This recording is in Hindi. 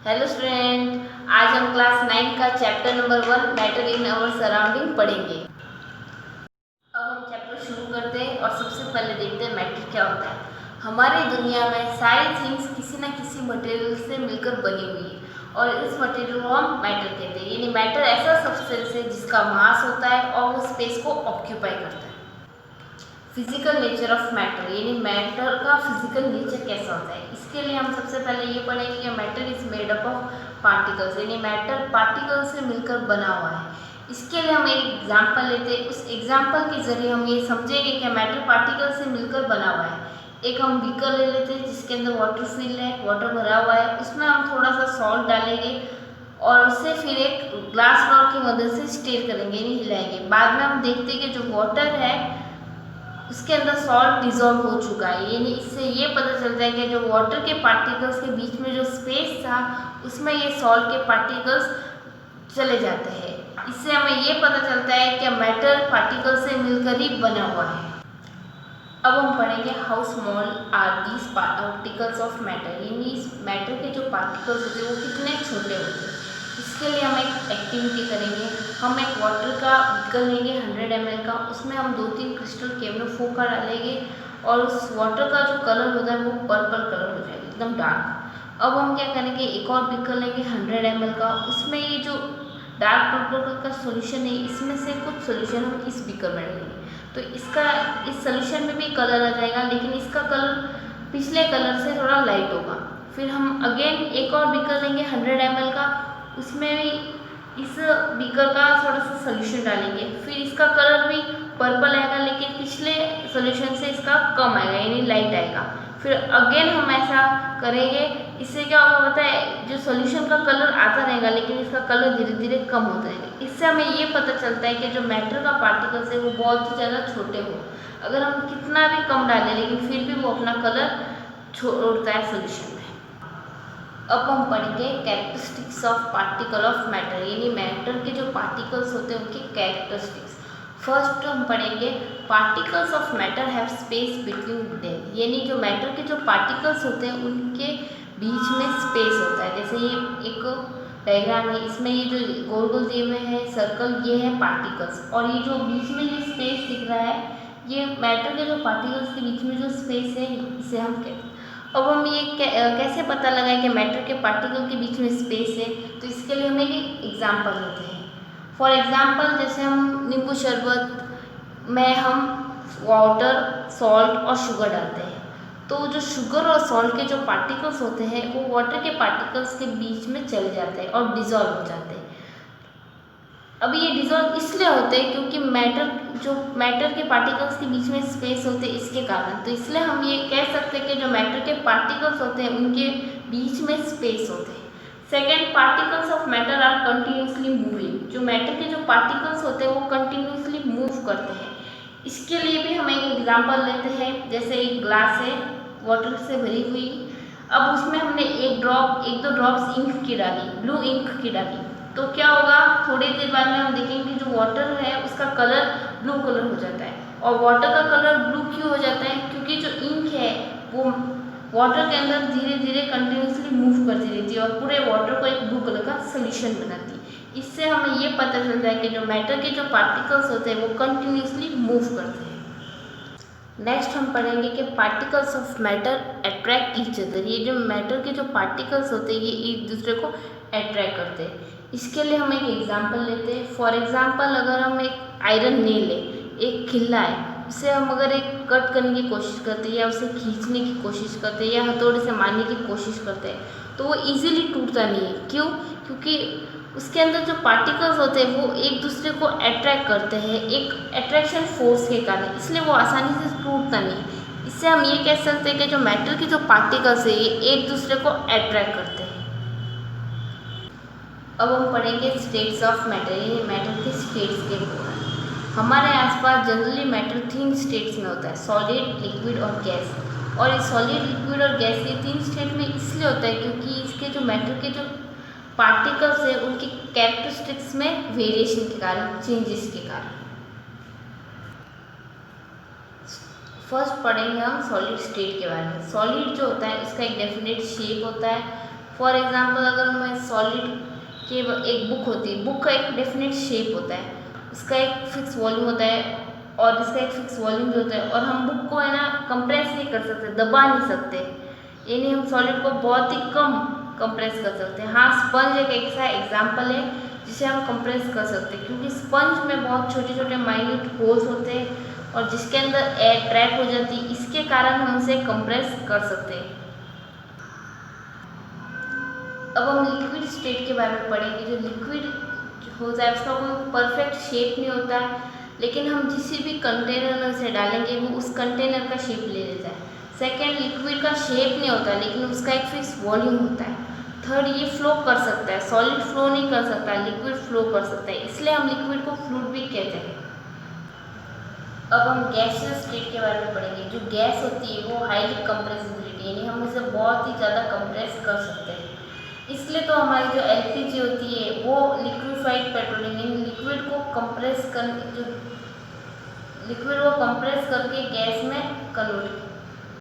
हेलो स्टूडेंट, आज हम क्लास 9 का chapter number 1 matter in our surrounding पढ़ेंगे। अब हम चैप्टर शुरू करते हैं और सबसे पहले देखते हैं मैटर क्या होता है। हमारी दुनिया में सारी थिंग्स किसी न किसी मटेरियल से मिलकर बनी हुई है और इस मटेरियल को हम मैटर कहते हैं। यानी मैटर ऐसा सब्सटेंस है जिसका मास होता है और वो स्पेस को ऑक्यूपाई करता है। फिजिकल नेचर ऑफ मैटर, यानी मैटर का फिजिकल नेचर कैसा होता है, इसके लिए हम सबसे पहले ये पढ़ेंगे कि matter is made up of particles, यानी मैटर पार्टिकल्स से मिलकर बना हुआ है। इसके लिए हम एक एग्जांपल लेते हैं। उस एग्जांपल के जरिए हम ये समझेंगे कि मैटर पार्टिकल से मिलकर बना हुआ है। एक हम बीकर ले लेते हैं जिसके अंदर वाटर फिल है, वाटर भरा हुआ है, उसमें हम थोड़ा सा सॉल्ट डालेंगे और उसे फिर एक ग्लास रॉड की मदद से स्टीर करेंगे, यानी हिलाएंगे। बाद में हम देखते हैं कि जो वाटर है उसके अंदर सॉल्ट डिजॉल्व हो चुका है, यानी इससे ये पता चलता है कि जो वाटर के पार्टिकल्स के बीच में जो स्पेस था उसमें ये सॉल्ट के पार्टिकल्स चले जाते हैं। इससे हमें ये पता चलता है कि मैटर पार्टिकल से मिलकर ही बना हुआ है। अब हम पढ़ेंगे how small are these particles of matter, यानी इस मैटर के जो पार्टिकल्स होते हैं वो कितने छोटे होते हैं। इसके लिए हम एक एक्टिविटी करेंगे। हम एक वाटर का बीकर लेंगे 100 ml का, उसमें हम 2-3 क्रिस्टल केवनो फोका डालेंगे और उस वाटर का जो कलर होता है वो पर्पल कलर हो जाएगा, एकदम डार्क। अब हम क्या करेंगे, एक और बीकर लेंगे 100 ml का, उसमें ये जो डार्क पर्पल का सोल्यूशन है इसमें से कुछ सोल्यूशन हम इस बीकर में डालेंगे, तो इसका इस सोल्यूशन में भी कलर आ जाएगा, लेकिन इसका कलर पिछले कलर से थोड़ा लाइट होगा। फिर हम अगेन एक और बीकर लेंगे 100 ml का, उसमें भी इस बीकर का थोड़ा सा सोल्यूशन डालेंगे, फिर इसका कलर भी पर्पल आएगा, लेकिन पिछले सोल्यूशन से इसका कम आएगा, यानी लाइट आएगा। फिर अगेन हम ऐसा करेंगे। इससे क्या होगा पता है, जो सोल्यूशन का कलर आता रहेगा लेकिन इसका कलर धीरे धीरे कम होता रहेगा। इससे हमें ये पता चलता है कि जो मैटर का पार्टिकल्स है वो बहुत ही ज़्यादा छोटे हो, अगर हम कितना भी कम डालें लेकिन फिर भी वो अपना कलर छोड़ता है सोल्यूशन में। अब हम पढ़ेंगे characteristics of particle of matter, यानी मैटर के जो पार्टिकल्स होते हैं उनके कैरेक्टरिस्टिक्स। फर्स्ट हम पढ़ेंगे particles of matter have space between them, यानी जो मैटर के जो पार्टिकल्स होते हैं उनके बीच में स्पेस होता है। जैसे ये एक डायग्राम है, इसमें ये जो गोल गोल दिए हुए हैं सर्कल, ये है पार्टिकल्स, और ये जो बीच में ये स्पेस दिख रहा है ये मैटर के जो पार्टिकल्स के बीच में जो स्पेस है इसे हम कहते हैं। अब हम ये कैसे पता लगाएं कि मैटर के पार्टिकल के बीच में स्पेस है, तो इसके लिए हम एक एग्जांपल लेते हैं। फॉर एग्जांपल जैसे हम नींबू शरबत में हम वाटर, सॉल्ट और शुगर डालते हैं, तो जो शुगर और सॉल्ट के जो पार्टिकल्स होते हैं वो वाटर के पार्टिकल्स के बीच में चले जाते हैं और डिजॉल्व हो जाते हैं। अब ये डिजॉल्व इसलिए होते हैं क्योंकि मैटर के पार्टिकल्स के बीच में स्पेस होते हैं इसके कारण, तो इसलिए हम ये कह सकते हैं कि जो मैटर के पार्टिकल्स होते हैं उनके बीच में स्पेस होते हैं। Second, particles of matter are continuously moving, जो मैटर के जो पार्टिकल्स होते हैं वो कंटिन्यूसली मूव करते हैं। इसके लिए भी हम एक एग्जाम्पल लेते हैं। जैसे एक ग्लास है वाटर से भरी हुई, अब उसमें हमने एक दो ड्रॉप्स इंक की डाली, ब्लू इंक की डाली, तो क्या होगा, थोड़ी देर बाद में हम देखेंगे जो वाटर है उसका कलर ब्लू कलर हो जाता है। और वाटर का कलर ब्लू क्यों हो जाता है, क्योंकि जो इंक है वो वाटर के अंदर धीरे धीरे कंटिन्यूसली मूव करती रहती है और पूरे वाटर को एक ब्लू कलर का सोल्यूशन बनाती है। इससे हमें ये पता चलता है कि जो मैटर के जो पार्टिकल्स होते हैं वो कंटिन्यूसली मूव करते हैं। नेक्स्ट हम पढ़ेंगे कि particles of matter attract each other, ये जो मैटर के जो पार्टिकल्स होते हैं ये एक दूसरे को अट्रैक्ट करते हैं। इसके लिए हम एक एग्जांपल लेते हैं। फॉर एग्जांपल अगर हम एक आयरन नेल है, एक खिल्ला है, उसे हम अगर एक कट करने की कोशिश करते हैं या उसे खींचने की कोशिश करते हैं या हथौड़े से मारने की कोशिश करते हैं तो वो इजीली टूटता नहीं है। क्यों? क्योंकि उसके अंदर जो पार्टिकल्स होते हैं वो एक दूसरे को अट्रैक्ट करते हैं एक अट्रैक्शन फोर्स के कारण, इसलिए वो आसानी से टूटता नहीं। इससे हम ये कह सकते हैं कि जो मैटर के जो पार्टिकल्स है ये एक दूसरे को अट्रैक्ट करते हैं। अब हम पढ़ेंगे स्टेट्स ऑफ मैटर, ये मैटर के स्टेट्स के बारे में। हमारे आसपास जनरली मैटर 3 स्टेट्स में होता है, सॉलिड, लिक्विड और गैस। और ये सॉलिड, लिक्विड और गैस ये 3 स्टेट में इसलिए होता है क्योंकि इसके जो मैटर के जो पार्टिकल्स है उनकी कैरेक्टरिस्टिक्स में वेरिएशन के कारण, चेंजेस के कारण। फर्स्ट पढ़ेंगे हम सॉलिड स्टेट के बारे में। सॉलिड जो होता है उसका एक डेफिनेट शेप होता है, फॉर एग्जांपल अगर हमें सॉलिड की एक बुक होती है, बुक का एक डेफिनेट शेप होता है, उसका एक फिक्स वॉल्यूम होता है और इसका एक फिक्स वॉल्यूम भी होता है, और हम बुक को है ना कंप्रेस नहीं कर सकते, दबा नहीं सकते, यानी हम सॉलिड को बहुत ही कम कंप्रेस कर सकते हैं। हाँ, स्पंज एक ऐसा एग्जाम्पल है जिसे हम कंप्रेस कर सकते हैं, क्योंकि स्पंज में बहुत छोटे छोटे माइन्यूट होल्स होते हैं और जिसके अंदर एयर ट्रैप हो जाती है, इसके कारण हम उसे कंप्रेस कर सकते हैं। अब हम लिक्विड स्टेट के बारे में पढ़ेंगे। जो लिक्विड होता है उसका कोई परफेक्ट शेप नहीं होता है, लेकिन हम जिस भी कंटेनर में उसे डालेंगे वो उस कंटेनर का शेप ले लेता है। सेकेंड, लिक्विड का शेप नहीं होता लेकिन उसका एक फिक्स वॉल्यूम होता है। थर्ड, ये फ्लो कर सकता है, सॉलिड फ्लो नहीं कर सकता, लिक्विड फ्लो कर सकता है, इसलिए हम लिक्विड को फ्लूइड भी कहते हैं। अब हम गैसियस स्टेट के बारे में पढ़ेंगे। जो गैस होती है वो हाईली कंप्रेसिबिलिटी, यानी हम इसे बहुत ही ज़्यादा कंप्रेस कर सकते हैं। इसलिए तो हमारी जो एलपीजी होती है वो लिक्विफाइड पेट्रोलियम, यानी लिक्विड को कंप्रेस करके गैस में कन्वर्ट